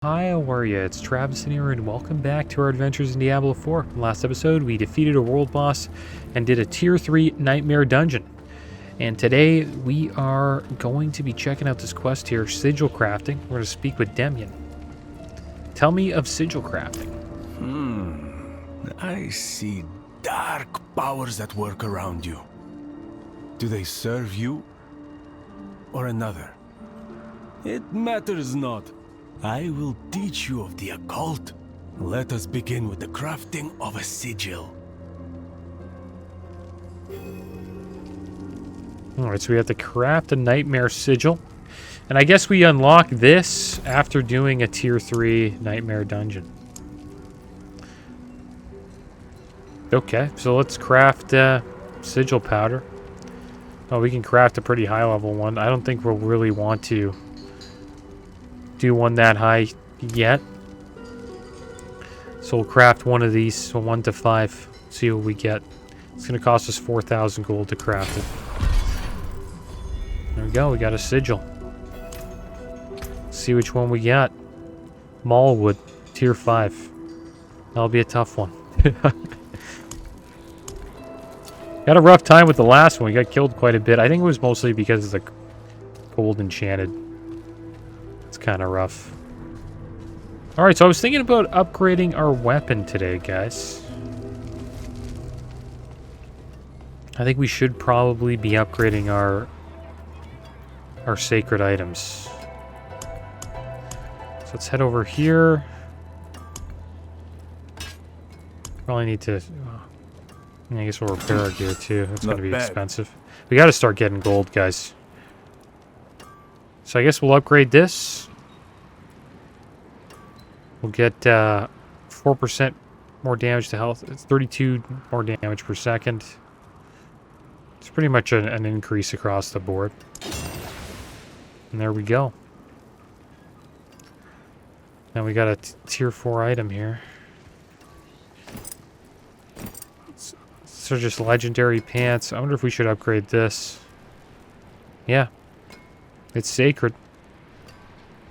Hi, how are ya? It's Travis in here, and welcome back to our adventures in Diablo 4. Last episode, we defeated a world boss and did a Tier 3 Nightmare Dungeon. And today, we are going to be checking out this quest here, Sigil Crafting. We're going to speak with Demian. Tell me of Sigil Crafting. I see dark powers at work around you. Do they serve you or another? It matters not. I will teach you of the occult. Let us begin with the crafting of a sigil. Alright, so we have to craft a Nightmare Sigil. And I guess we unlock this after doing a Tier 3 Nightmare Dungeon. Okay, so let's craft Sigil Powder. Oh, we can craft a pretty high level one. I don't think we'll really want to do one that high yet. So we'll craft one of these, so 1 to 5. See what we get. It's going to cost us 4,000 gold to craft it. There we go, we got a sigil. See which one we got. Mallwood, Tier 5. That'll be a tough one. Got a rough time with the last one. We got killed quite a bit. I think it was mostly because of the gold enchanted. It's kind of rough. Alright, so I was thinking about upgrading our weapon today, guys. I think we should probably be upgrading our sacred items. So let's head over here. Probably need to... I guess we'll repair our gear too. That's going to be expensive. We got to start getting gold, guys. So I guess we'll upgrade this. We'll get 4% more damage to health. It's 32 more damage per second. It's pretty much an increase across the board. And there we go. Now we got a tier 4 item here. So just legendary pants. I wonder if we should upgrade this. Yeah. It's sacred.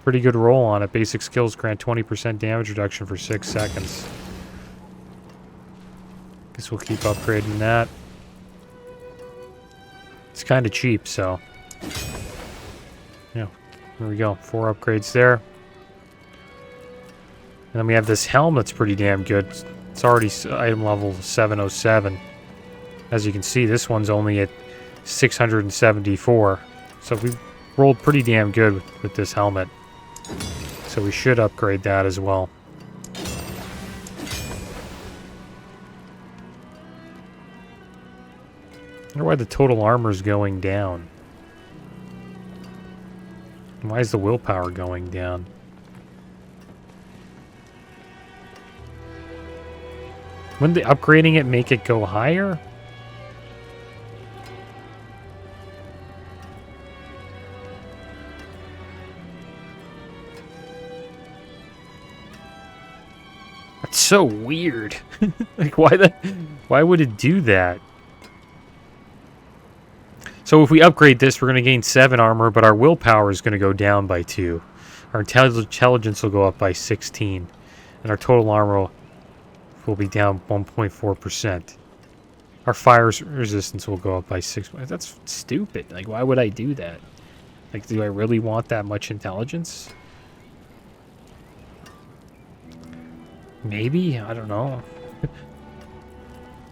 Pretty good roll on it. Basic skills grant 20% damage reduction for 6 seconds. Guess we'll keep upgrading that. It's kind of cheap, so... yeah, there we go. 4 upgrades there. And then we have this helm that's pretty damn good. It's already item level 707. As you can see, this one's only at 674. So we rolled pretty damn good with this helmet. So we should upgrade that as well. I wonder why the total armor is going down. And why is the willpower going down? Wouldn't the upgrading it make it go higher? That's so weird. Like, why would it do that? So if we upgrade this, we're going to gain 7 armor, but our willpower is going to go down by 2. Our intelligence will go up by 16. And our total armor will be down 1.4%. Our fire resistance will go up by 6. That's stupid. Like, why would I do that? Like, do I really want that much intelligence? Maybe? I don't know.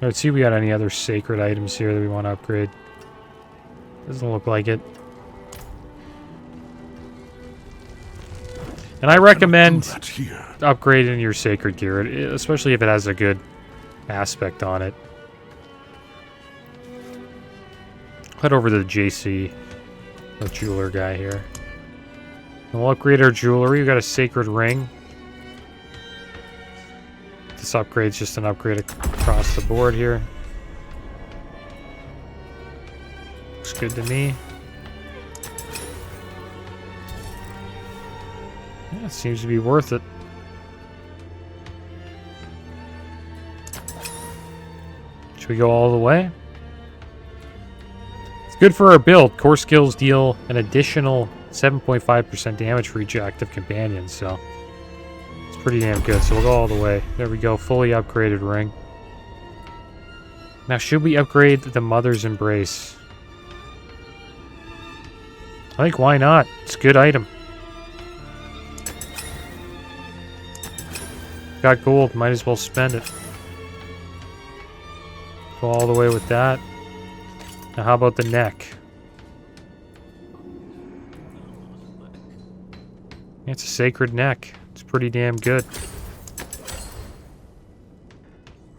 Let's see if we got any other sacred items here that we want to upgrade. Doesn't look like it. And I recommend upgrading your sacred gear, especially if it has a good aspect on it. Head over to the JC, the jeweler guy here. And we'll upgrade our jewelry. We got a sacred ring. This upgrade's just an upgrade across the board here. Looks good to me. Yeah, it seems to be worth it. Should we go all the way? It's good for our build. Core skills deal an additional 7.5% damage for each active companion, so It's pretty damn good, so we'll go all the way. There we go, fully upgraded ring. Now, should we upgrade the Mother's Embrace? I think why not? It's a good item. Got gold, might as well spend it. Go all the way with that. Now how about the neck? It's a sacred neck. It's pretty damn good.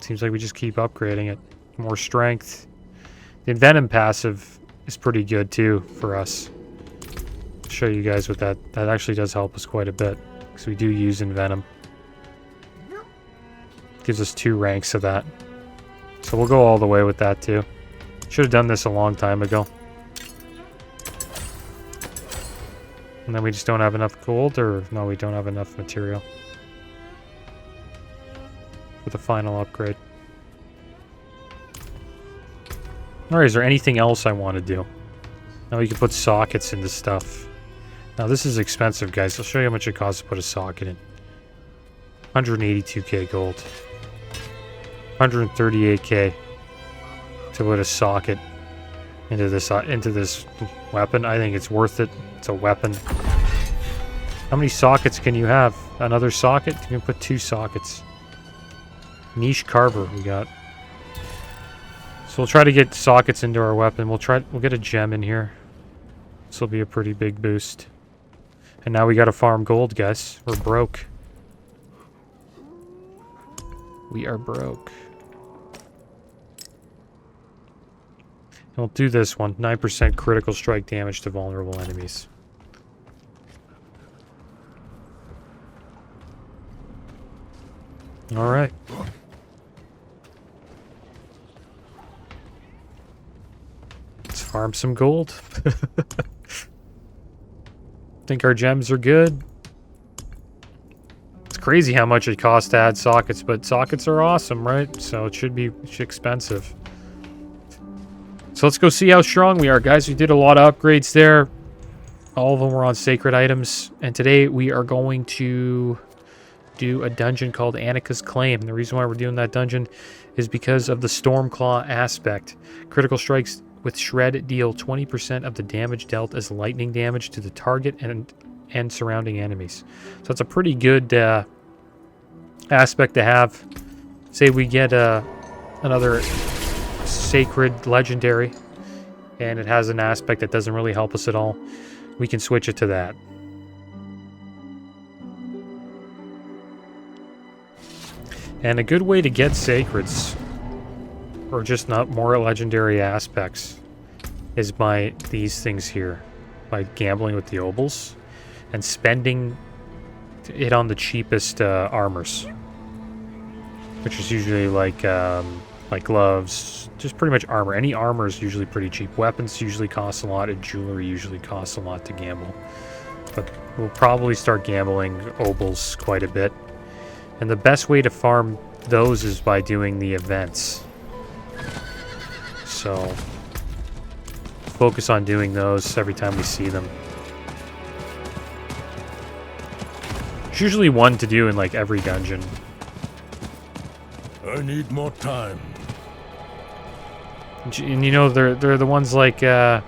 Seems like we just keep upgrading it. More strength. The Envenom passive is pretty good too for us. I'll show you guys what that actually does help us quite a bit. Because we do use Envenom. Gives us 2 ranks of that. So we'll go all the way with that too. Should have done this a long time ago. And then we just don't have enough gold, or no, we don't have enough material for the final upgrade. Alright, is there anything else I want to do? Now we can put sockets into stuff. Now this is expensive, guys. I'll show you how much it costs to put a socket in. 182k gold. 138k to put a socket into this weapon. I think it's worth it. It's a weapon. How many sockets can you have? Another socket? You can put 2 sockets. Niche Carver we got. So we'll try to get sockets into our weapon. We'll get a gem in here. This will be a pretty big boost. And now we gotta farm gold, guys. We're broke. We are broke. And we'll do this one. 9% critical strike damage to vulnerable enemies. Alright. Let's farm some gold. Think our gems are good. It's crazy how much it costs to add sockets, but sockets are awesome, right? So it should be expensive. So let's go see how strong we are, guys. We did a lot of upgrades there. All of them were on sacred items. And today we are going to do a dungeon called Annika's Claim. And the reason why we're doing that dungeon is because of the Stormclaw aspect. Critical strikes with Shred deal 20% of the damage dealt as lightning damage to the target and surrounding enemies. So it's a pretty good aspect to have. Say we get another sacred legendary and it has an aspect that doesn't really help us at all. We can switch it to that. And a good way to get sacreds, or just not more legendary aspects, is by these things here. By gambling with the obols and spending it on the cheapest armors. Which is usually like gloves, just pretty much armor. Any armor is usually pretty cheap. Weapons usually cost a lot, and jewelry usually costs a lot to gamble. But we'll probably start gambling obols quite a bit. And the best way to farm those is by doing the events. So focus on doing those every time we see them. There's usually one to do in like every dungeon. I need more time. And you know, they're the ones like the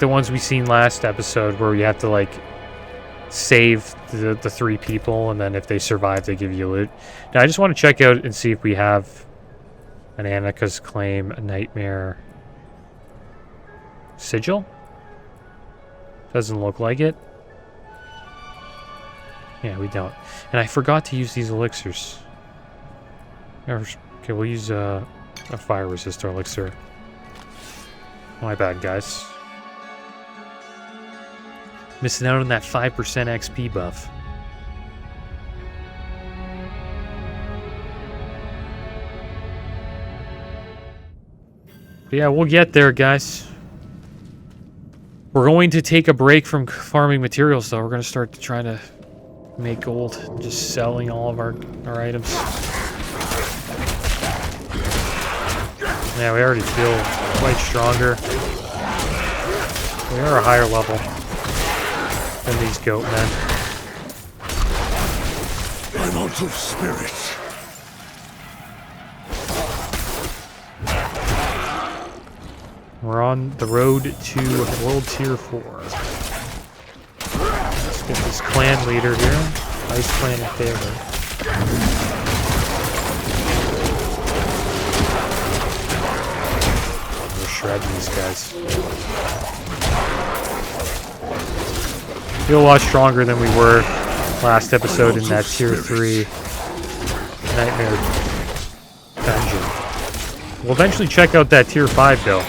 ones we seen last episode where you have to like save the 3 people, and then if they survive they give you loot. Now I just want to check out and see if we have an Annika's Claim, a Nightmare Sigil. Doesn't look like it. Yeah, we don't. And I forgot to use these elixirs. Okay, we'll use a fire resistor elixir. My bad, guys. Missing out on that 5% XP buff. But yeah, we'll get there, guys. We're going to take a break from farming materials, though. We're going to start trying to make gold. Just selling all of our items. Yeah, we already feel quite stronger. We are a higher level. than these goat men. I'm out of spirit. We're on the road to World Tier 4. Let's get this clan leader here. Ice Clan in favor. We're shredding these guys. Feel a lot stronger than we were last episode in that Tier 3 Nightmare dungeon. We'll eventually check out that Tier 5 though.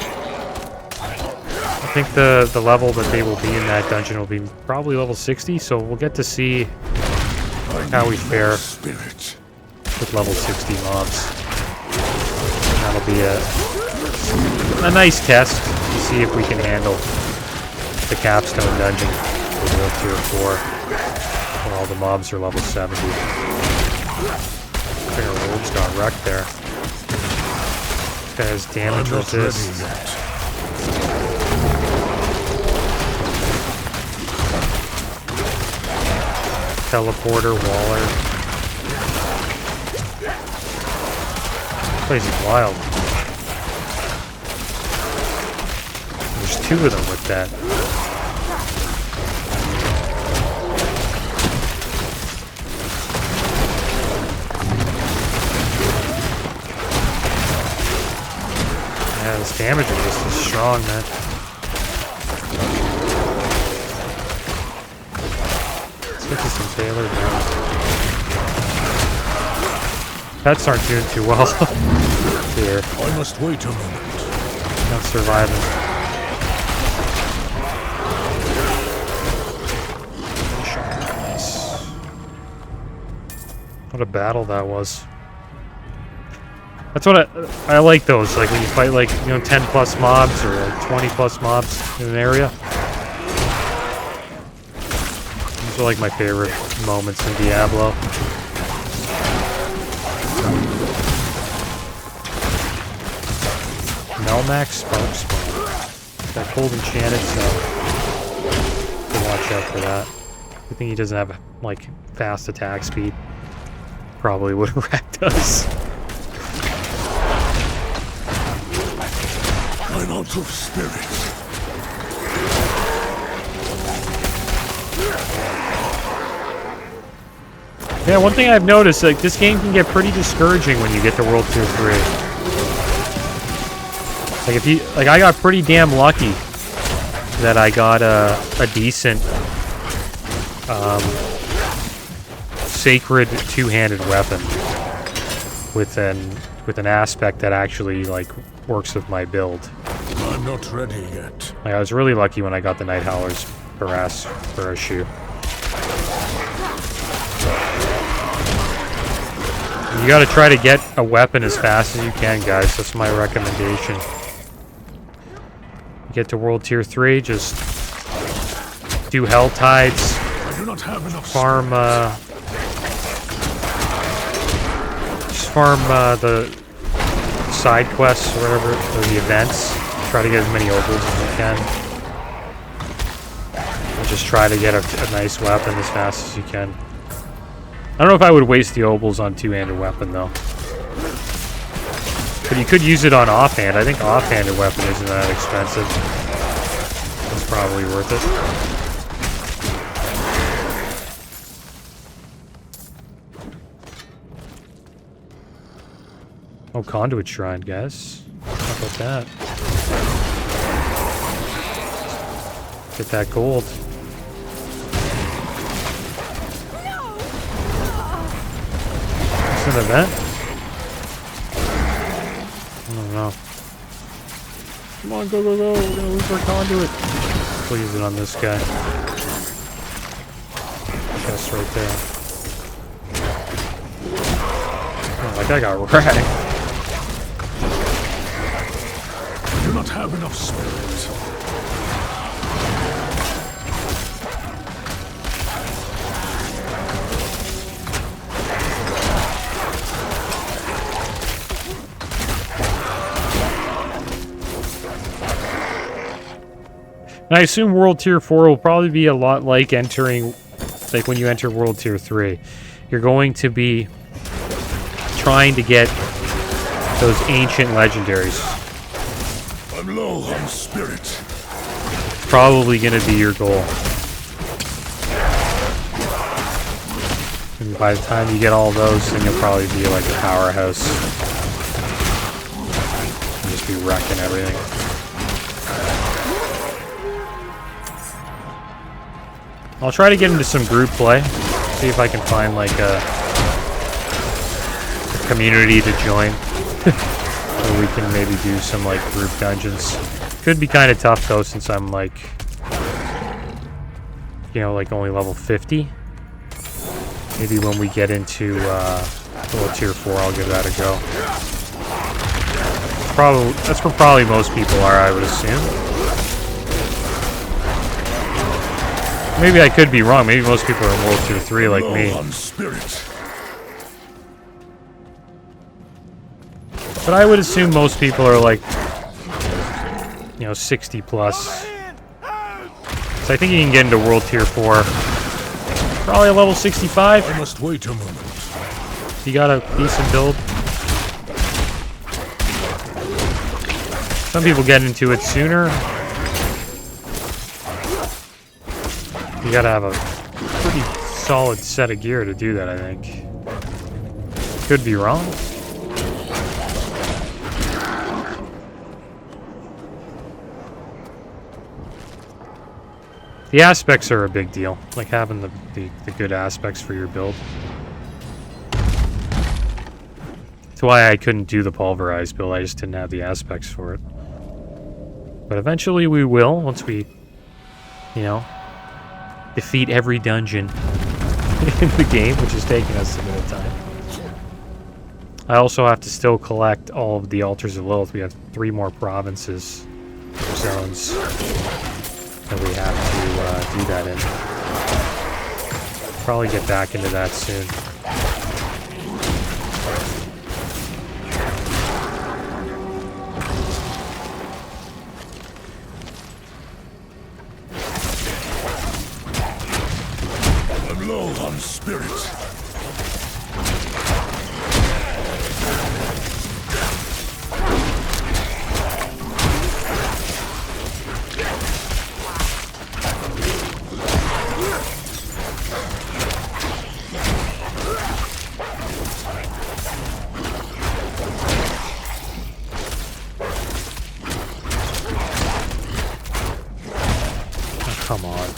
I think the level that they will be in that dungeon will be probably level 60, so we'll get to see how we fare with level 60 mobs. And that'll be a nice test to see if we can handle the capstone dungeon for World Tier 4, where all the mobs are level 70. I think our robes got wrecked there. This guy has damage resist. Teleporter, Waller. This place is wild. There's two of them with that. Yeah, this damage resist is strong, man. Let's get to some tailored now. Pets aren't doing too well here. I must wait a moment. Not surviving. Nice. What a battle that was. That's what I like those, like when you fight like, 10 plus mobs or like 20 plus mobs in an area. These are like my favorite moments in Diablo. Melmac Spark Spawn. That cold enchanted, so watch out for that. I think he doesn't have like fast attack speed. Probably would have wrecked us. I'm out of spirit. Yeah, one thing I've noticed, like this game can get pretty discouraging when you get to World Tier 3. Like if you, like I got pretty damn lucky that I got a decent sacred two-handed weapon with an aspect that actually like works with my build. I'm not ready yet. Like, I was really lucky when I got the Night Howler's Harass for a shoe. You gotta try to get a weapon as fast as you can, guys. That's my recommendation. You get to World Tier 3, just do Hell Tides, farm, just farm the side quests or whatever, or the events. Try to get as many opals as you can. And just try to get a nice weapon as fast as you can. I don't know if I would waste the opals on two-handed weapon though. But you could use it on offhand. I think offhanded weapon isn't that expensive. It's probably worth it. Oh, Conduit Shrine, guys. How about that? Get that gold. It's an event? I don't know. Come on, go, go, go. We're gonna lose our conduit. We'll use it on this guy. Chest right there. Oh, that guy got wrecked. I do not have enough spirit. And I assume World Tier 4 will probably be a lot like entering, like when you enter World Tier 3. You're going to be trying to get those ancient legendaries. I'm low on spirit. It's probably going to be your goal. And by the time you get all those, then you'll probably be like a powerhouse. You'll just be wrecking everything. I'll try to get into some group play. See if I can find like a community to join. So we can maybe do some like group dungeons. Could be kind of tough though, since I'm like, you know, like only level 50. Maybe when we get into World Tier 4, I'll give that a go. Probably, that's where probably most people are, I would assume. Maybe I could be wrong. Maybe most people are in World Tier 3 like me. But I would assume most people are like, you know, 60 plus. So I think you can get into World Tier 4. Probably a level 65. I must wait a moment. You got a decent build. Some people get into it sooner. You gotta have a pretty solid set of gear to do that, I think. Could be wrong. The aspects are a big deal, like having the good aspects for your build. That's why I couldn't do the pulverized build, I just didn't have the aspects for it. But eventually we will, once we, you know, defeat every dungeon in the game, which is taking us a bit of time. I also have to still collect all of the Altars of Lilith. We have 3 more provinces, zones, that we have to do that in. Probably get back into that soon. I'm low on spirit. Come on.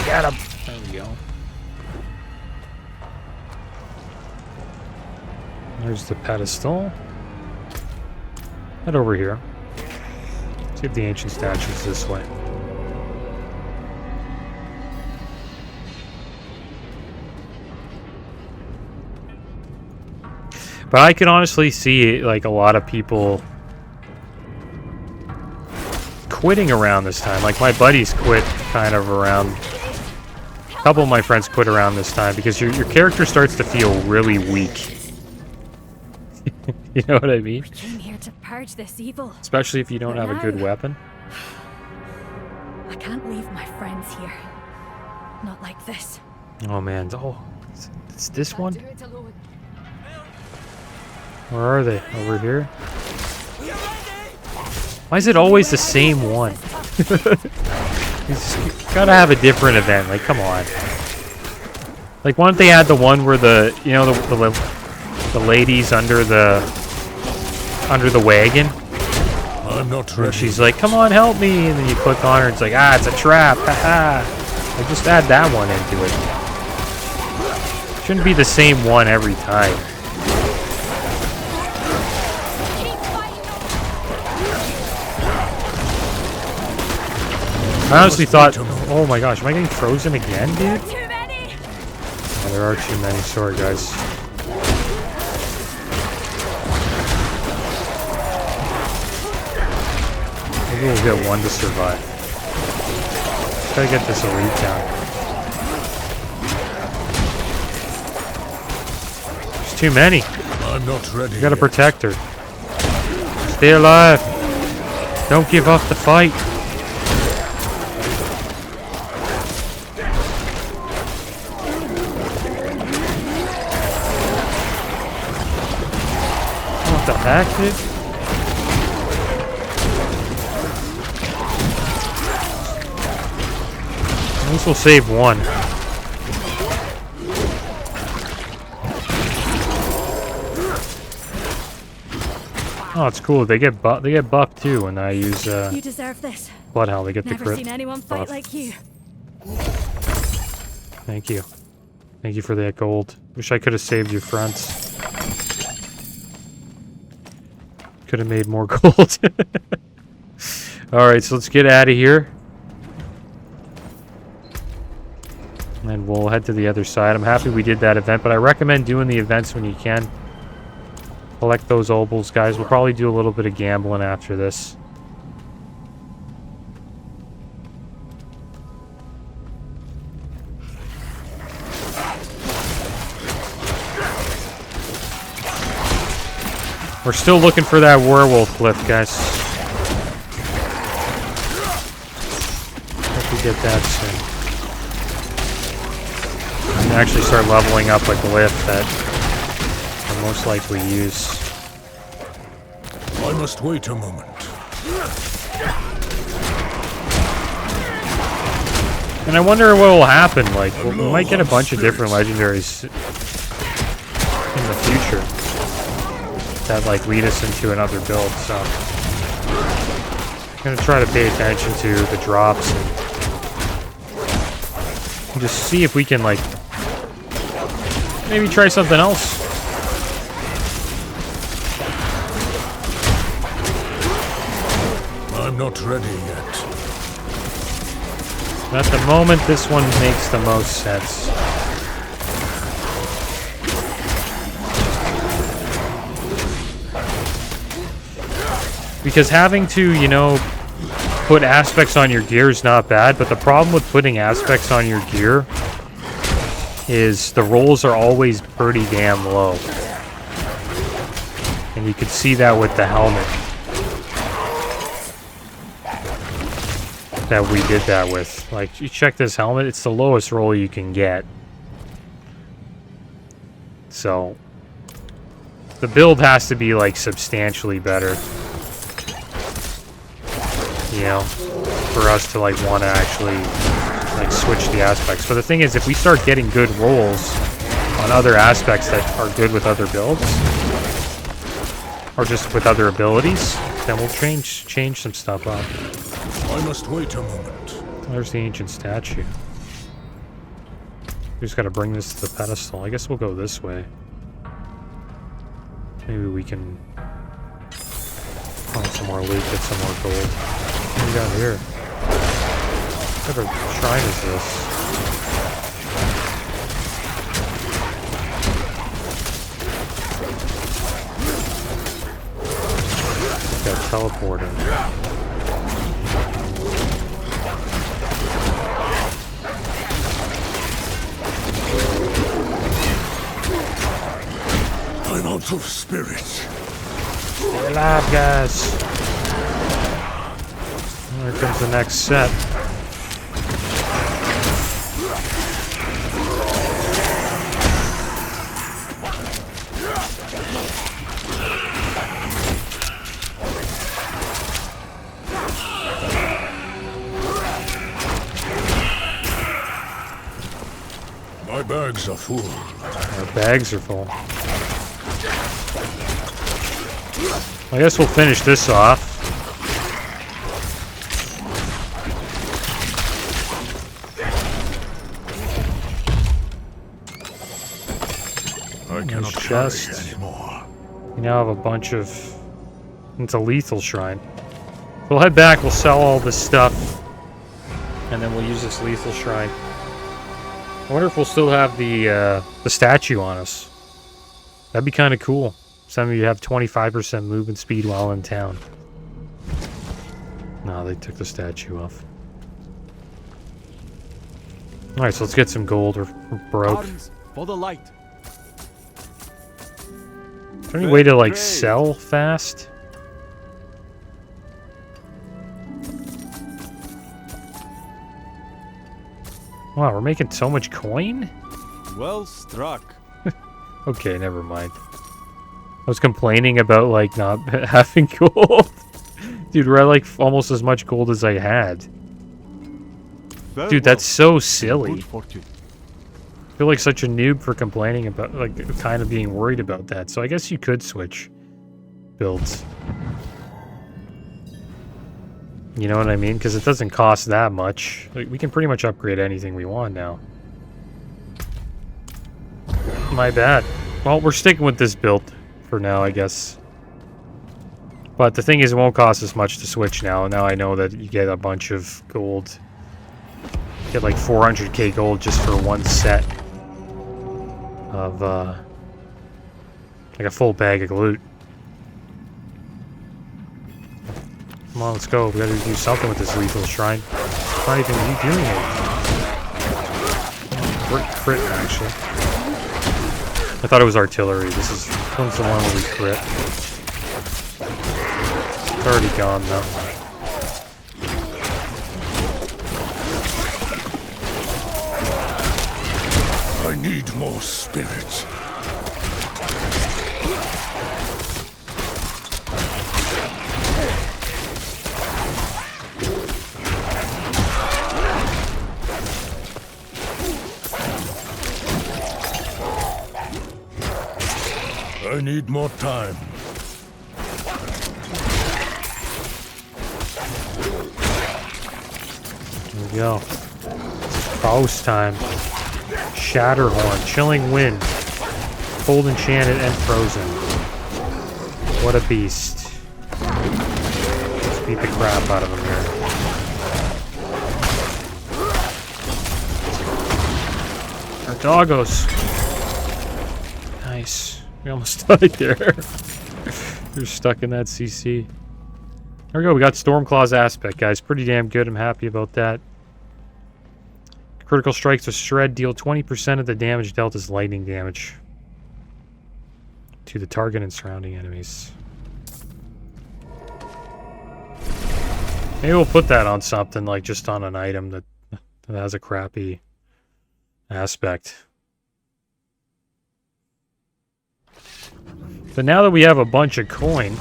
Get him. There we go. There's the pedestal. Head over here. See if the ancient statue's this way. But I can honestly see like a lot of people quitting around this time. Like my buddies quit kind of around. A couple of my friends quit around this time because your character starts to feel really weak. You know what I mean? We came here to purge this evil. Especially if you don't have a good weapon. I can't leave my friends here. Not like this. Oh man, oh, it's this one? Where are they? Over here? Why is it always the same one? You gotta have a different event, like come on. Like why don't they add the one where the, you know, the ladies under the wagon? I'm not ready. She's like, come on, help me, and then you click on her, it's like, ah, it's a trap, haha. Like just add that one into it. Shouldn't be the same one every time. I honestly thought, oh my gosh, am I getting frozen again, dude? Too many. Yeah, there are too many. Sorry, guys. Maybe we'll get one to survive. Gotta get this elite down. There's too many. I'm not ready. You gotta protect her. Stay alive. Don't give up the fight. Hacked it. At least we'll save one. Oh, it's cool. They get buffed too when I use You deserve this. Bloodhound. They get the Never crit seen anyone fight buff. like you. Thank you. Thank you for that gold. Wish I could have saved your fronts. Could have made more gold. Alright, so let's get out of here. And we'll head to the other side. I'm happy we did that event, but I recommend doing the events when you can. Collect those obols, guys. We'll probably do a little bit of gambling after this. We're still looking for that werewolf glyph, guys. Hope we get that soon. We can actually start leveling up a glyph that we'll most likely use. I must wait a moment. And I wonder what will happen. Like, we might get a bunch of different legendaries in the future that like lead us into another build. So I'm gonna try to pay attention to the drops and just see if we can like maybe try something else. I'm not ready yet. At the moment, this one makes the most sense. Because having to, you know, put aspects on your gear is not bad, but the problem with putting aspects on your gear is the rolls are always pretty damn low. And you can see that with the helmet that we did that with. Like, you check this helmet, it's the lowest roll you can get. So, the build has to be, like, substantially better. You know, for us to, like, want to actually, like, switch the aspects. But the thing is, if we start getting good rolls on other aspects that are good with other builds, or just with other abilities, then we'll change some stuff up. I must wait a moment. There's the ancient statue. We just gotta bring this to the pedestal. I guess we'll go this way. Maybe we can find some more loot, get some more gold. What do we got here? What type of shrine is this? Got teleporter. I'm out of spirit. Stay alive, guys. Here comes the next set. My bags are full. Our bags are full. I guess we'll finish this off. I cannot chest. carry anymore. We now have a bunch of... It's a lethal shrine. We'll head back, we'll sell all this stuff, and then we'll use this lethal shrine. I wonder if we'll still have the statue on us. That'd be kind of cool. Some of you have 25% movement speed while in town. No, they took the statue off. Alright, so let's get some gold. We're broke. Arms for the light. Is there any way to, like, sell fast? Wow, we're making so much coin? Well struck. Okay, never mind. I was complaining about, like, not having gold. Dude, we're at, like, almost as much gold as I had. Dude, that's so silly. I feel like such a noob for complaining about, like, kind of being worried about that. So I guess you could switch builds. You know what I mean? Because it doesn't cost that much. Like, we can pretty much upgrade anything we want now. My bad. Well, we're sticking with this build for now, I guess. But the thing is, it won't cost as much to switch now. Now I know that you get a bunch of gold. You get like 400k gold just for one set of, like a full bag of loot. Come on, let's go. We gotta do something with this lethal shrine. It's not even you doing it. Crit, actually. I thought it was artillery. This one's the one where we crit. It's already gone, though. I need more spirit. I need more time. Here we go. Boss time. Shatterhorn. Chilling Wind. Cold Enchanted and Frozen. What a beast. Let's beat the crap out of him here. Our doggos. Nice. We almost died there. We're stuck in that CC. There we go. We got Stormclaw's aspect, guys. Pretty damn good. I'm happy about that. Critical strikes with Shred deal 20% of the damage dealt as lightning damage to the target and surrounding enemies. Maybe we'll put that on something, like just on an item that has a crappy aspect. But now that we have a bunch of coin...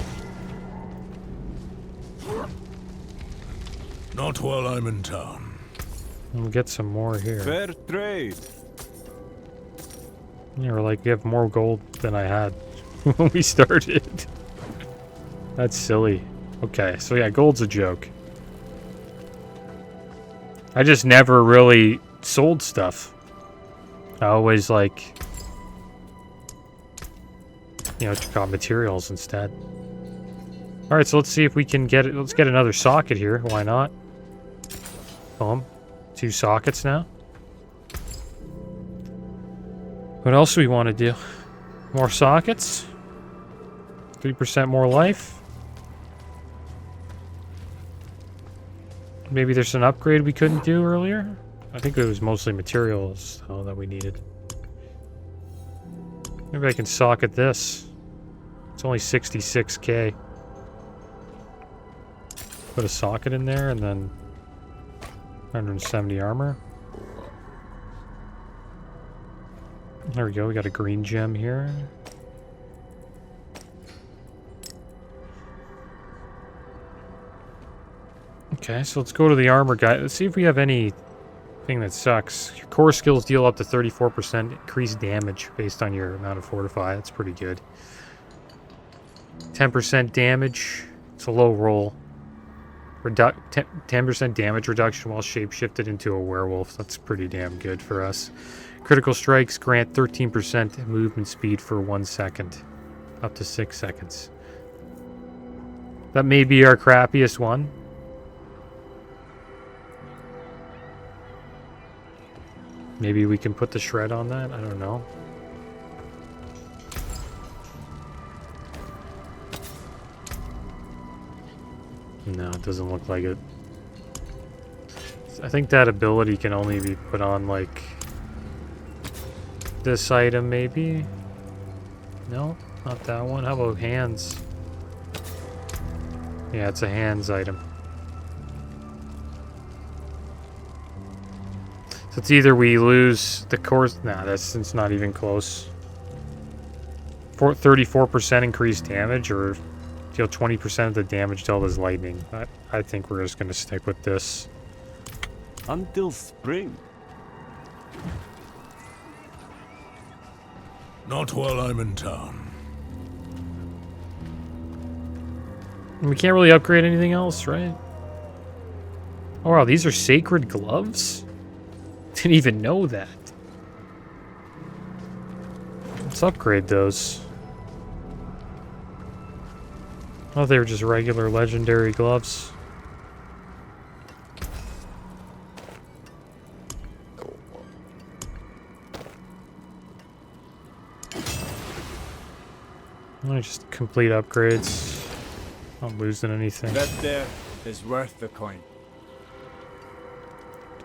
Not while I'm in town. We'll get some more here. Fair trade. Yeah, we're like, we have more gold than I had when we started. That's silly. Okay, so yeah, gold's a joke. I just never really sold stuff. I always, like... You know, got materials instead. Alright, so let's see if we can get it. Let's get another socket here. Why not? Boom. 2 sockets now. What else do we want to do? More sockets? 3% more life? Maybe there's an upgrade we couldn't do earlier? I think it was mostly materials, though, that we needed. Maybe I can socket this. It's only 66k. Put a socket in there and then 170 armor. There we go, we got a green gem here. Okay, so let's go to the armor guy. Let's see if we have anything that sucks. Your core skills deal up to 34% increased damage based on your amount of fortify. That's pretty good. 10% damage. It's a low roll. 10% damage reduction while shapeshifted into a werewolf. That's pretty damn good for us. Critical strikes grant 13% movement speed for 1 second. Up to 6 seconds. That may be our crappiest one. Maybe we can put the shred on that? I don't know. No, it doesn't look like it. I think that ability can only be put on, like, this item, maybe? No, not that one. How about hands? Yeah, it's a hands item. So it's either we lose the course... Nah, it's not even close. 34% increased damage, or deal 20% of the damage dealt as lightning. I think we're just going to stick with this. Until spring. Not while I'm in town. We can't really upgrade anything else, right? Oh wow, these are sacred gloves? Didn't even know that. Let's upgrade those. Oh, they were just regular legendary gloves. Just complete upgrades. Not losing anything. That there is worth the coin.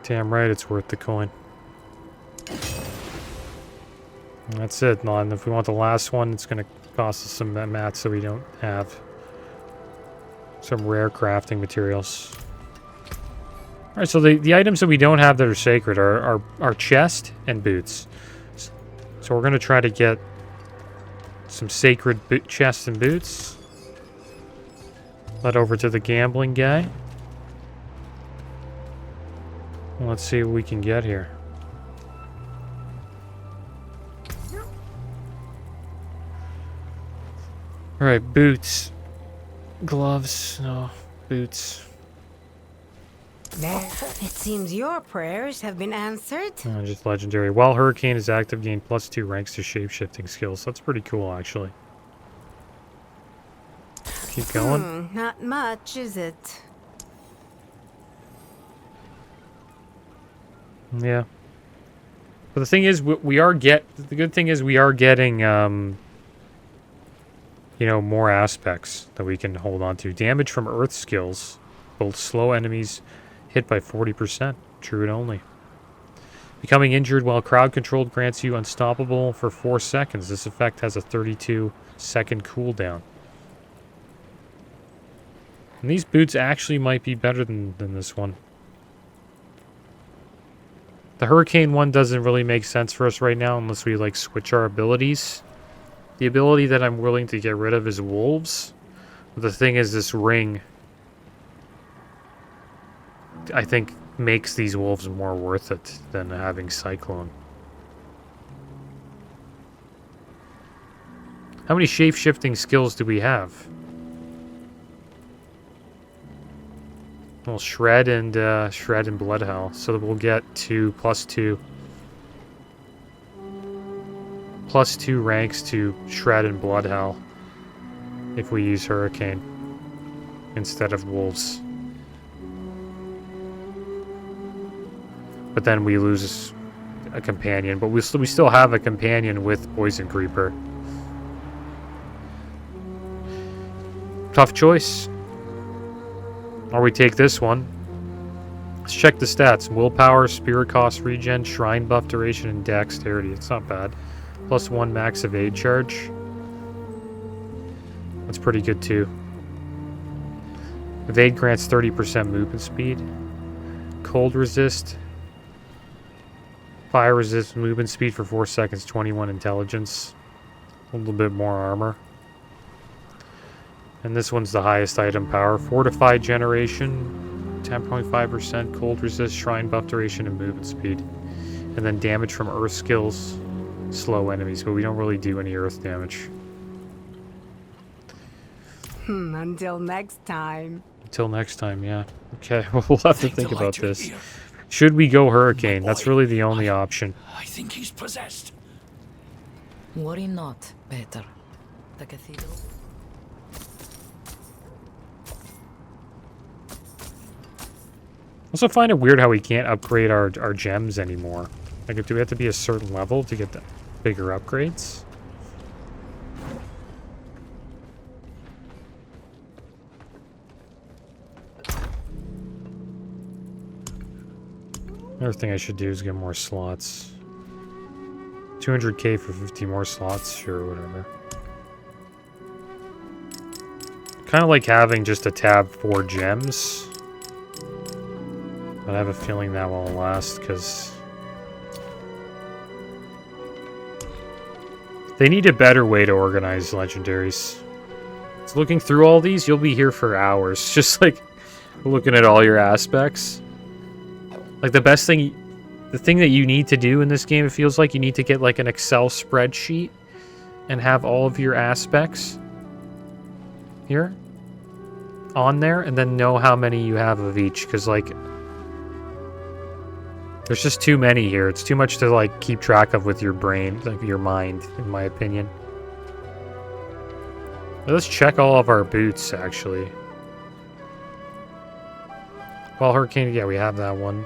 Damn right it's worth the coin. And that's it. And if we want the last one, it's going to cost us some mats that we don't have. Some rare crafting materials. Alright, so the items that we don't have that are sacred are our chest and boots. So we're going to try to get some sacred chests and boots. Head over to the gambling guy. And let's see what we can get here. Alright, boots. Gloves. No, boots. There. It seems your prayers have been answered. Just legendary. While Hurricane is active, gain +2 ranks to shapeshifting skills. That's pretty cool, actually. Keep going. Not much, is it? Yeah. But the thing is, the good thing is we are getting, you know, more aspects that we can hold on to. Damage from earth skills. Both slow enemies hit by 40%. Druid only. Becoming injured while crowd controlled grants you unstoppable for 4 seconds. This effect has a 32-second cooldown. And these boots actually might be better than this one. The Hurricane one doesn't really make sense for us right now unless we like switch our abilities. The ability that I'm willing to get rid of is Wolves. But the thing is, this ring, I think, makes these wolves more worth it than having Cyclone. How many shape-shifting skills do we have? Well, Shred and Bloodhowl. So we'll get +2 ranks to Shred and Bloodhowl if we use Hurricane instead of Wolves. But then we lose a companion. But we still have a companion with Poison Creeper. Tough choice. Or we take this one. Let's check the stats. Willpower, Spirit Cost Regen, Shrine Buff Duration, and Dexterity. It's not bad. +1 max evade charge. That's pretty good too. Evade grants 30% movement speed. Cold Resist. Fire Resist movement speed for 4 seconds, 21 intelligence. A little bit more armor. And this one's the highest item power. Fortified Generation, 10.5%, Cold Resist, Shrine Buff Duration, and movement speed. And then damage from Earth skills, slow enemies, but we don't really do any Earth damage. Until next time. Until next time, yeah. Okay, we'll have to think about this. Should we go Hurricane? That's really the only option. I think he's possessed. Worry not, Peter. The cathedral. Also find it weird how we can't upgrade our gems anymore. Like, do we have to be a certain level to get the bigger upgrades? Another thing I should do is get more slots. 200k for 50 more slots? Sure, whatever. Kind of like having just a tab for gems. But I have a feeling that won't last, because They need a better way to organize legendaries. So looking through all these, you'll be here for hours. Just like looking at all your aspects. Like the best thing, the thing that you need to do in this game, it feels like you need to get like an Excel spreadsheet and have all of your aspects here on there, and then know how many you have of each, because like there's just too many here. It's too much to like keep track of with your brain, like your mind, in my opinion. Let's check all of our boots, actually. Well, Hurricane, yeah, we have that one.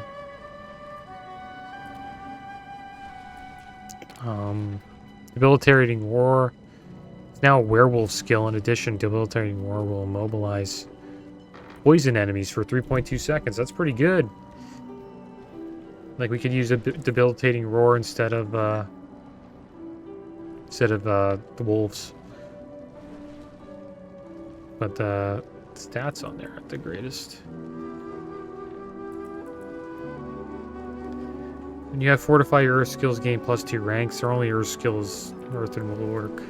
Debilitating Roar. It's now a werewolf skill. In addition, Debilitating Roar will immobilize poison enemies for 3.2 seconds. That's pretty good. Like, we could use a Debilitating Roar instead of the wolves. But the stats on there aren't the greatest. When you have Fortify your Earth skills, gain +2 ranks. Or only Earth skills, Earth and will work.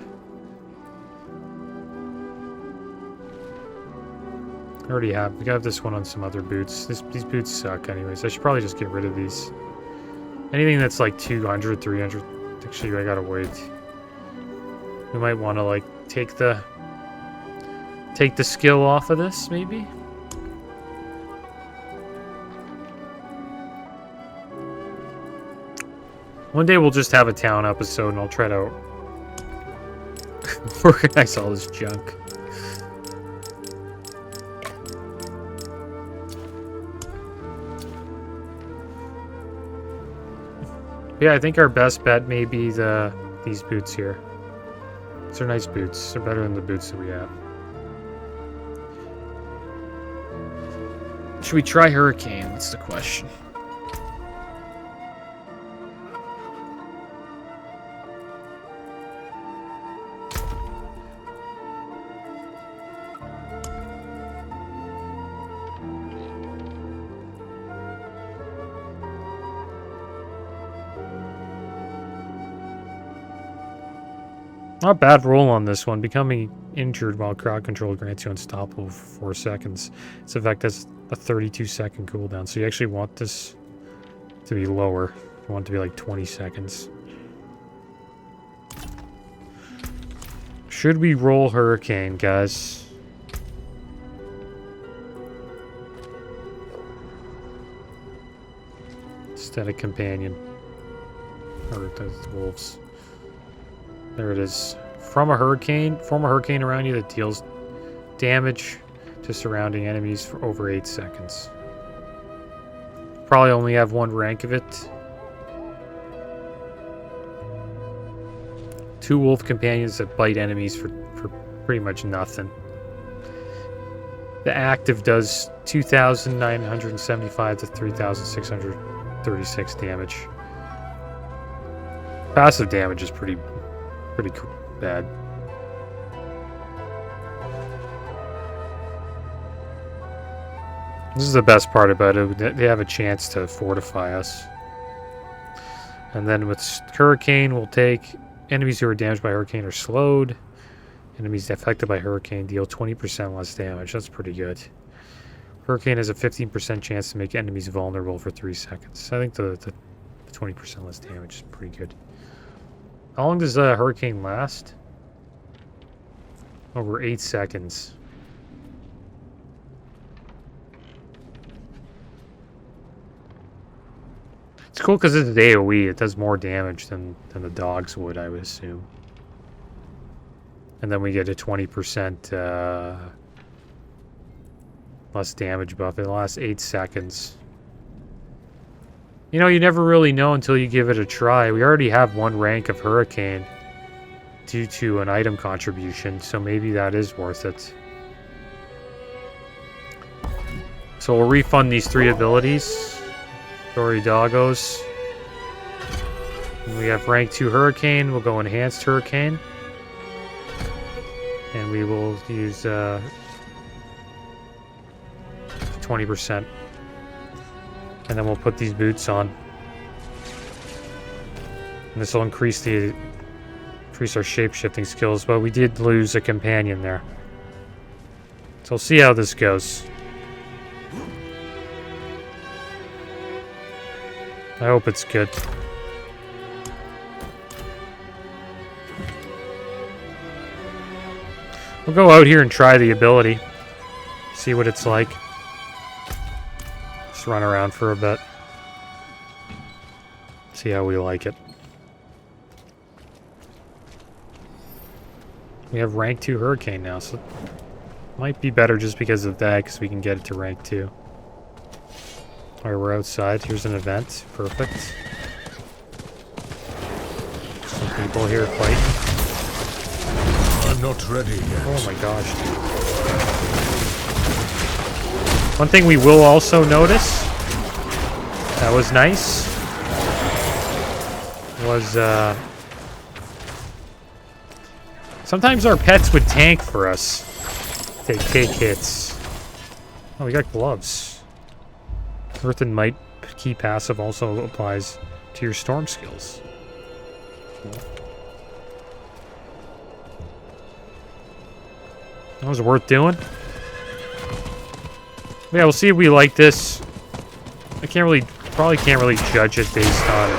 I already have. We got this one on some other boots. These boots suck anyways. I should probably just get rid of these. Anything that's like 200, 300. Actually, I gotta wait. We might want to like take the skill off of this, maybe? One day we'll just have a town episode and I'll try to organize all this junk. Yeah, I think our best bet may be these boots here. These are nice boots. They're better than the boots that we have. Should we try Hurricane? That's the question. Not a bad roll on this one. Becoming injured while crowd control grants you unstoppable for 4 seconds. Its effect has a 32-second cooldown, so you actually want this to be lower. You want it to be like 20 seconds. Should we roll Hurricane, guys? Instead of Companion. Or the wolves. There it is. Form a hurricane around you that deals damage to surrounding enemies for over 8 seconds. Probably only have one rank of it. 2 wolf companions that bite enemies for pretty much nothing. The active does 2,975 to 3,636 damage. Passive damage is pretty bad. This is the best part about it. They have a chance to fortify us. And then with Hurricane, we'll take enemies who are damaged by Hurricane are slowed. Enemies affected by Hurricane deal 20% less damage. That's pretty good. Hurricane has a 15% chance to make enemies vulnerable for 3 seconds. I think the 20% less damage is pretty good. How long does a Hurricane last? Over 8 seconds. It's cool because it's AoE. It does more damage than the dogs would, I would assume. And then we get a 20% less damage buff. It lasts 8 seconds. You know, you never really know until you give it a try. We already have 1 rank of Hurricane due to an item contribution, so maybe that is worth it. So we'll refund these 3 abilities. Dory Doggos. And we have rank 2 Hurricane. We'll go Enhanced Hurricane. And we will use 20%. And then we'll put these boots on. And this will increase the Increase our shape-shifting skills, but we did lose a companion there. So we'll see how this goes. I hope it's good. We'll go out here and try the ability. See what it's like. Just run around for a bit. See how we like it. We have rank 2 Hurricane now, so might be better just because of that, because we can get it to rank 2. Alright, we're outside. Here's an event. Perfect. Some people here fighting. I'm not ready yet. Oh my gosh. One thing we will also notice, that was nice, was sometimes our pets would tank for us. They take hits. Oh, we got gloves. Earth and Might key passive also applies to your storm skills. Cool. That was worth doing. Yeah, we'll see if we like this. Probably can't really judge it based on,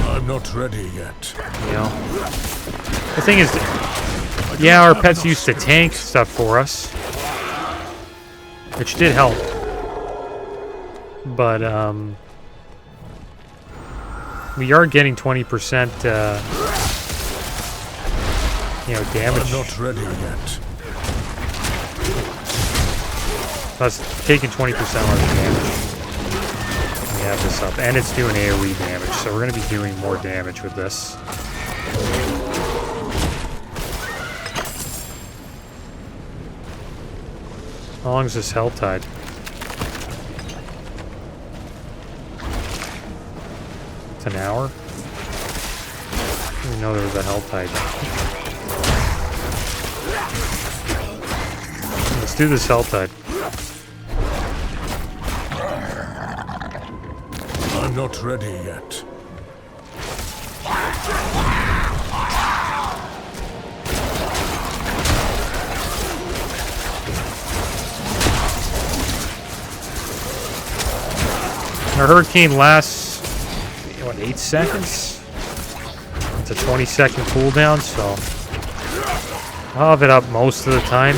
I'm not ready yet. you know. The thing is, yeah, our pets used to tank stuff for us, which did help. But, we are getting 20%, damage. I'm not ready yet. Plus, taking 20% less damage. We have this up. And it's doing AoE damage, so we're going to be doing more damage with this. How long is this Hell Tide? It's an hour? I didn't know there was a Hell Tide. Let's do this Hell Tide. I'm not ready yet. Our Hurricane lasts, 8 seconds? It's a 20-second cooldown, so I'll have it up most of the time.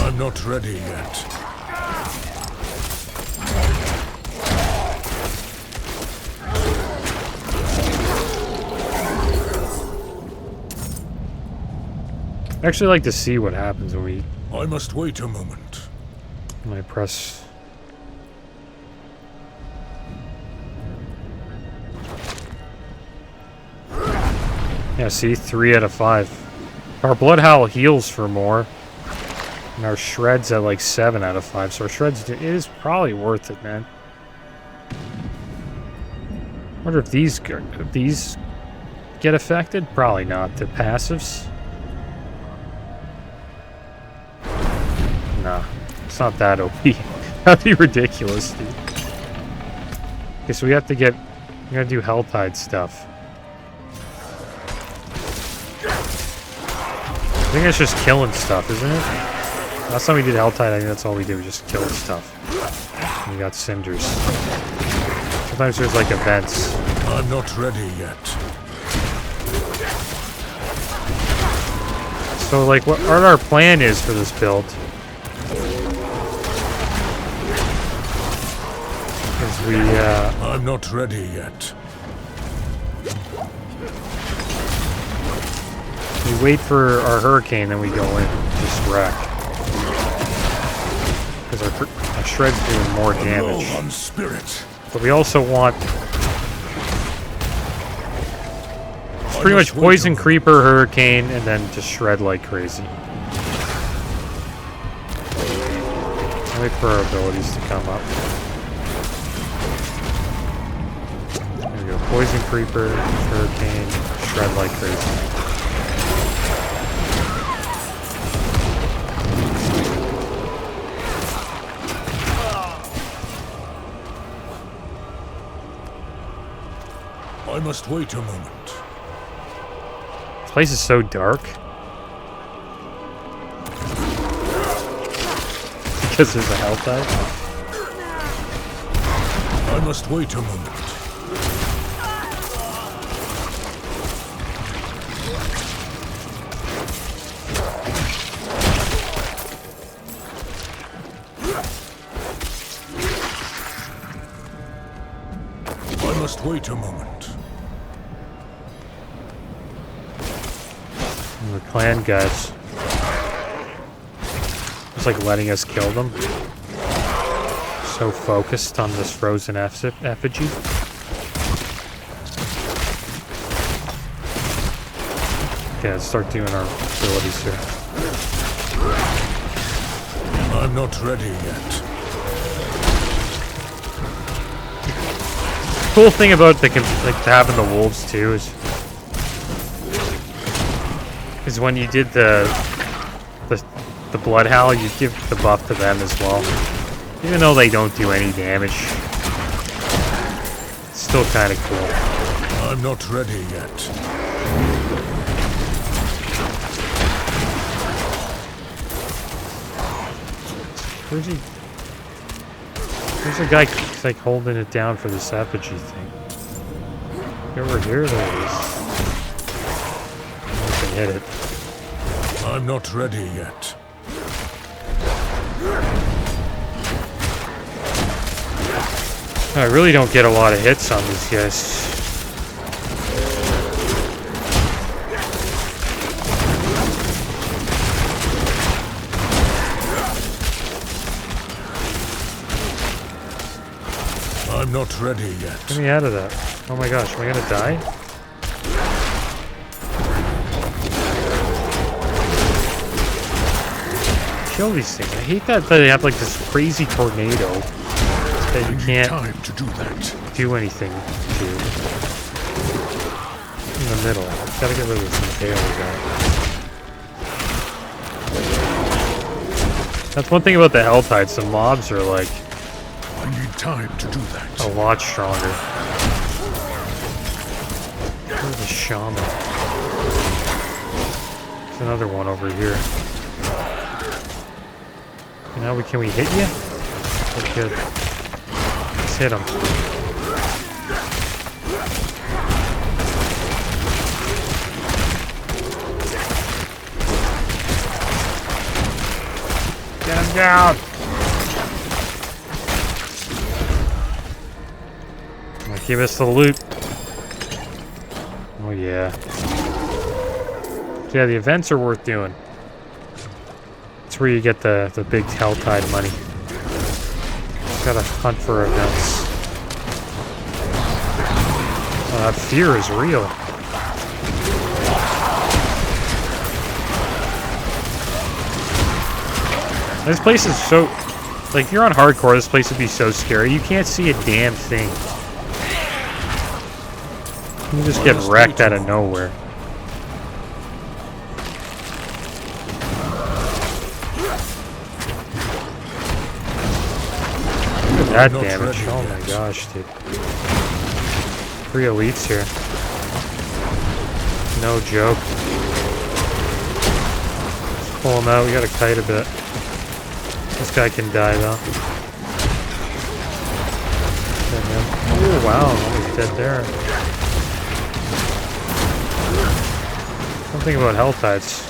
I'm not ready yet. I actually like to see what happens when I must wait a moment. I press. Yeah, see, 3 out of 5. Our Bloodhowl heals for more, and our Shreds at like 7 out of 5. So our Shreds, it is probably worth it, man. Wonder if these get affected? Probably not. The passives. Nah, it's not that OP. That'd be ridiculous, dude. Okay, so we gotta do Helltide stuff. I think that's just killing stuff, isn't it? Last time we did Helltide, I think that's all we did, was just kill stuff. And we got cinders. Sometimes there's like events. I'm not ready yet. So like what our plan is for this build is I'm not ready yet. we wait for our Hurricane, then we go in and just wreck. Because our Shred's doing more damage. On spirit. But we also want pretty much Poison Creeper, Hurricane, and then just Shred like crazy. I'll wait for our abilities to come up. There we go. Poison Creeper, Hurricane, Shred like crazy. I must wait a moment. This place is so dark. Because there's a hell type. I must wait a moment. I must wait a moment. And the clan guys. It's like letting us kill them. So focused on this frozen effigy. Okay, let's start doing our abilities here. I'm not ready yet. Cool thing about the having the wolves too is when you did the blood howl, you give the buff to them as well, even though they don't do any damage. It's still kind of cool. I'm not ready yet. Where's he? There's a guy like holding it down for this effigy thing. Over here, there it is. I can hit it. I'm not ready yet. I really don't get a lot of hits on these guys. I'm not ready yet. Get me out of that. Oh my gosh, am I gonna die? Kill these things. I hate that they have like this crazy tornado that you can't Time to do that. do anything to. In the middle. Gotta get rid of this Impale guy. That's one thing about the Helltides. The mobs are like I need time to do that. a lot stronger. Where's the shaman? There's another one over here. And now can we hit you? Oh, good. Let's hit him. Get him down! Give us the loot. Oh yeah. Yeah, the events are worth doing. That's where you get the big Helltide money. Gotta hunt for events. Oh, that fear is real. This place is so... Like, if you're on hardcore, this place would be so scary. You can't see a damn thing. You just get wrecked out of nowhere. Look at that damage. Oh my gosh, dude. 3 elites here. No joke. Let's pull him out. We gotta kite a bit. This guy can die though. Oh wow, almost dead there. Something about Helltides.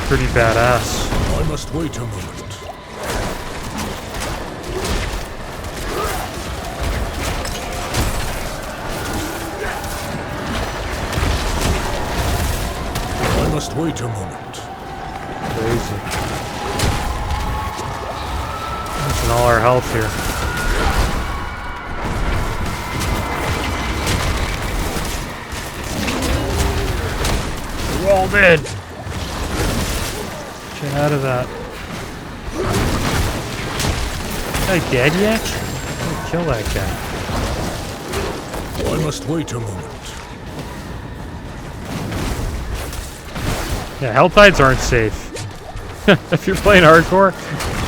Pretty badass. I must wait a moment. I must wait a moment. Crazy. Using all our health here. We're all dead. Get out of that. Is that guy dead yet? I'm gonna kill that guy. I must wait a moment. Yeah, health tides aren't safe. If you're playing hardcore,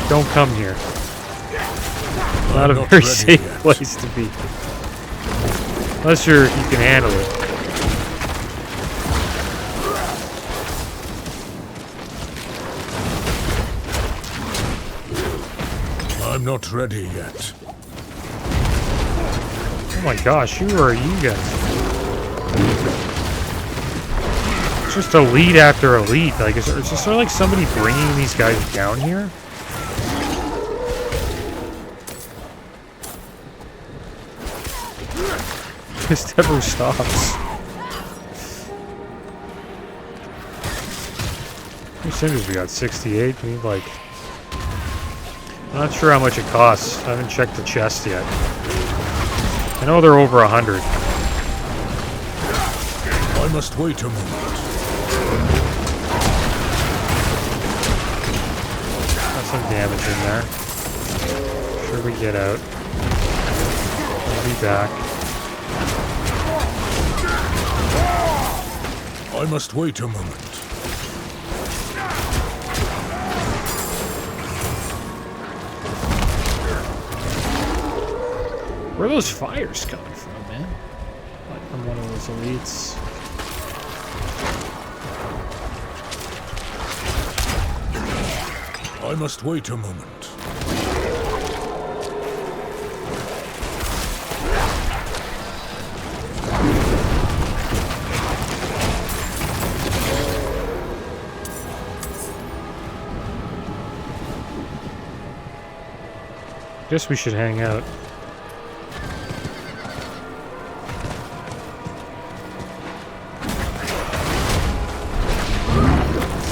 don't come here. Not a very safe place to be. Unless you can handle it. I'm not ready yet. Oh my gosh, who are you guys? It's just elite after elite. Like, is there sort of like somebody bringing these guys down here? This never stops. How many cinders we got? 68? We need like... I'm not sure how much it costs. I haven't checked the chest yet. I know they're over 100. I must wait a moment. Got some damage in there. Sure we get out. We'll be back. I must wait a moment. Where are those fires coming from, man? Like from one of those elites. I must wait a moment. Guess we should hang out.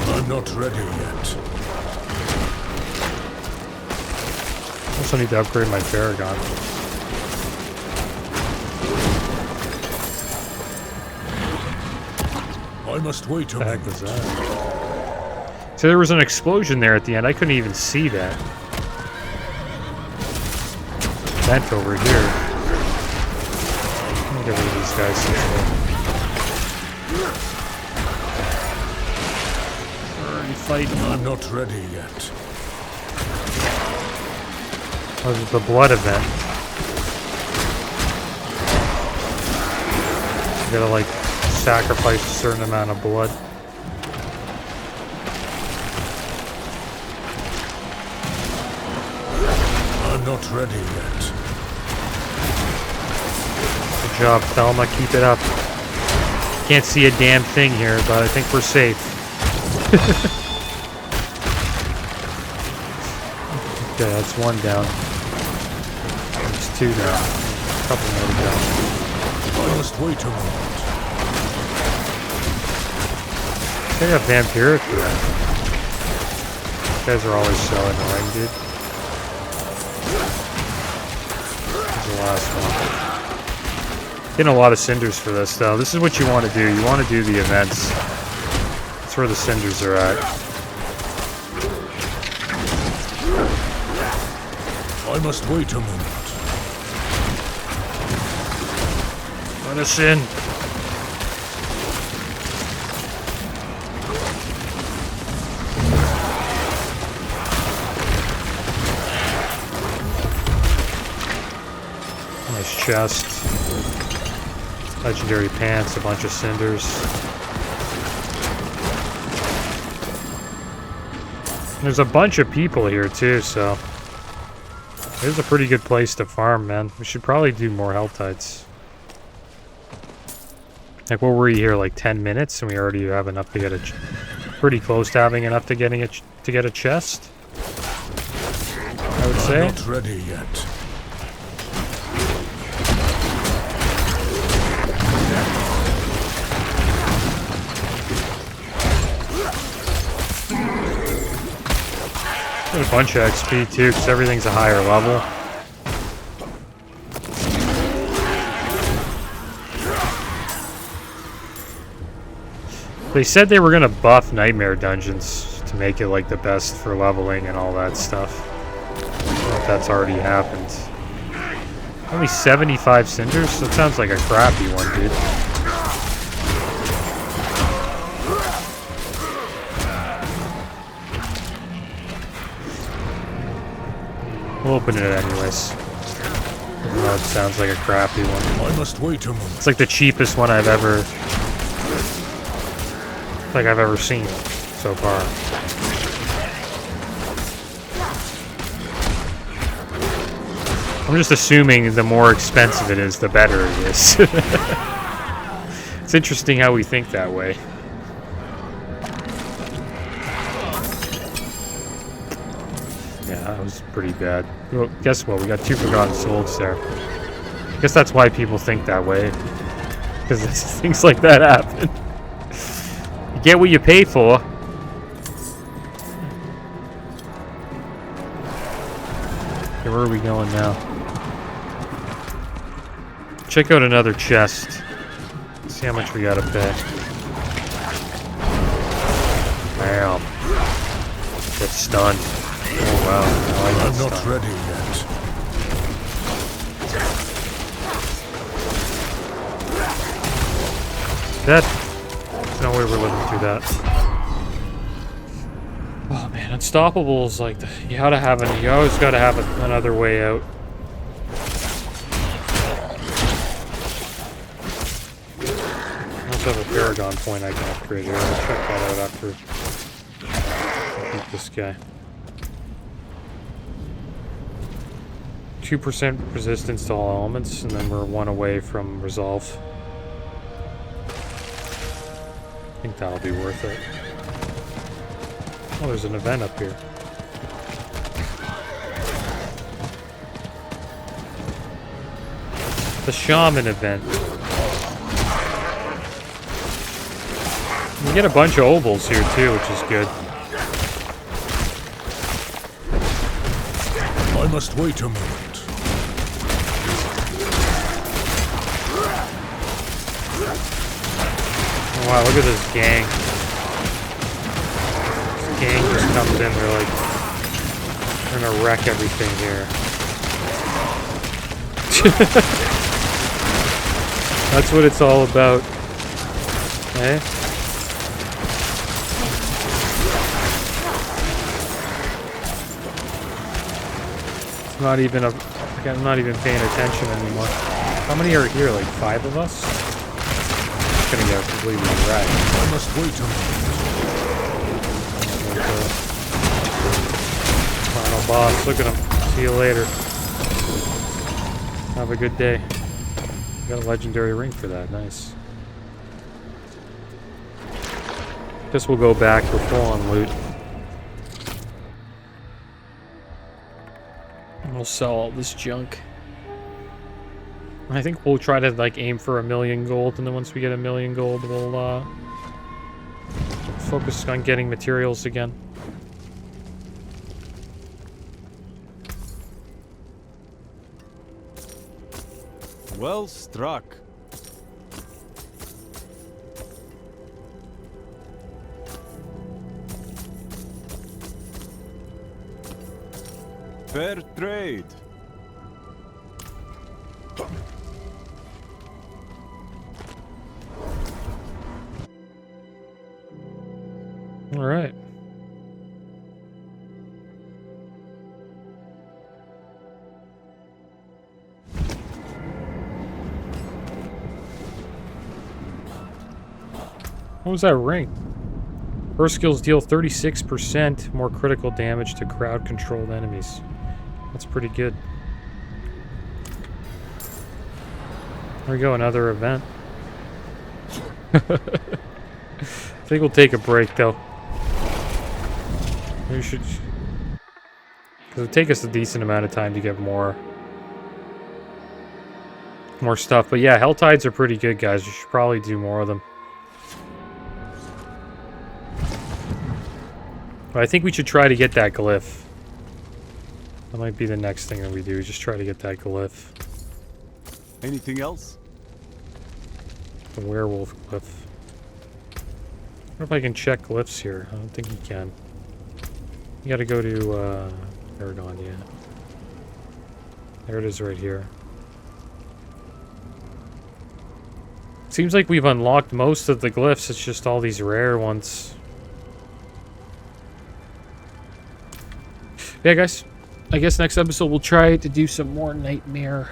I'm not ready yet. Also need to upgrade my Paragon. I must wait a What the heck moment. was that? So there was an explosion there at the end. I couldn't even see that. Vent over here. Let me get rid of these guys. We're already fighting. I'm not ready yet. Oh, this is the blood event. You gotta like sacrifice a certain amount of blood. I'm not ready yet. Good job, Thelma. Keep it up. Can't see a damn thing here, but I think we're safe. Okay, that's one down. That's two down. A couple more to go. I must wait a moment. They got vampiric for that. These guys are always so annoying, dude. Here's the last one. Getting a lot of cinders for this, though. This is what you want to do. You want to do the events. That's where the cinders are at. I must wait a moment. Let us in. Nice chest. Legendary pants, a bunch of cinders. There's a bunch of people here too, so it's a pretty good place to farm, man. We should probably do more health tides. Like, what were you here, like 10 minutes, and we already have enough to get pretty close to having enough to getting to get a chest, I would say. I'm not ready yet. There's a bunch of XP too, because everything's a higher level. They said they were gonna buff Nightmare Dungeons to make it like the best for leveling and all that stuff. I don't know if that's already happened. Only 75 cinders? That sounds like a crappy one, dude. We'll open it anyways. Even though it sounds like a crappy one. I must wait a moment. It's like the cheapest one I've ever seen so far. I'm just assuming the more expensive it is, the better it is. It's interesting how we think that way. Yeah, that was pretty bad. Well, guess what? We got 2 Forgotten Souls there. Guess that's why people think that way. Because things like that happen. You get what you pay for. Okay, where are we going now? Check out another chest. See how much we gotta pay. Bam. Get stunned. Oh wow. No, I I'm got not stunned. ready yet. That. There's no way we're living through that. Oh man, unstoppable is like you gotta have you always gotta have another way out. I also have a Paragon point I can upgrade here. I'll check that out after I beat this guy. 2% resistance to all elements, and then we're 1 away from resolve. I think that'll be worth it. Oh, there's an event up here. The Shaman event. You get a bunch of obols here too, which is good. I must wait a moment. Oh, wow, look at this gang. This gang just comes in, they're like, they're gonna wreck everything here. That's what it's all about. Eh? It's not even I'm not even paying attention anymore. How many are here? Like 5 of us? It's gonna get completely wrecked. I must wait a moment. Final boss. Look at him. See you later. Have a good day. Got a legendary ring for that. Nice. Guess we'll go back for full on loot. And we'll sell all this junk. I think we'll try to like aim for 1,000,000 gold, and then once we get 1,000,000 gold, we'll focus on getting materials again. Well struck. Fair trade. All right. What was that ring? First skills deal 36% more critical damage to crowd-controlled enemies. That's pretty good. There we go, another event. I think we'll take a break, though. We should... Because it'll take us a decent amount of time to get more stuff. But yeah, Hell Tides are pretty good, guys. We should probably do more of them. But I think we should try to get that glyph. That might be the next thing that we do. Just try to get that glyph. Anything else? The werewolf glyph. I wonder if I can check glyphs here. I don't think you can. You gotta go to Paragon, yeah. There it is right here. Seems like we've unlocked most of the glyphs. It's just all these rare ones. Yeah, guys. I guess next episode we'll try to do some more nightmare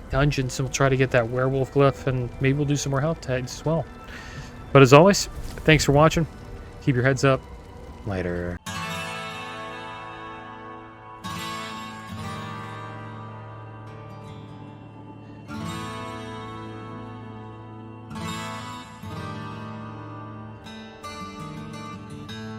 dungeons. And we'll try to get that werewolf glyph. And maybe we'll do some more health tags as well. But as always, thanks for watching. Keep your heads up. Later.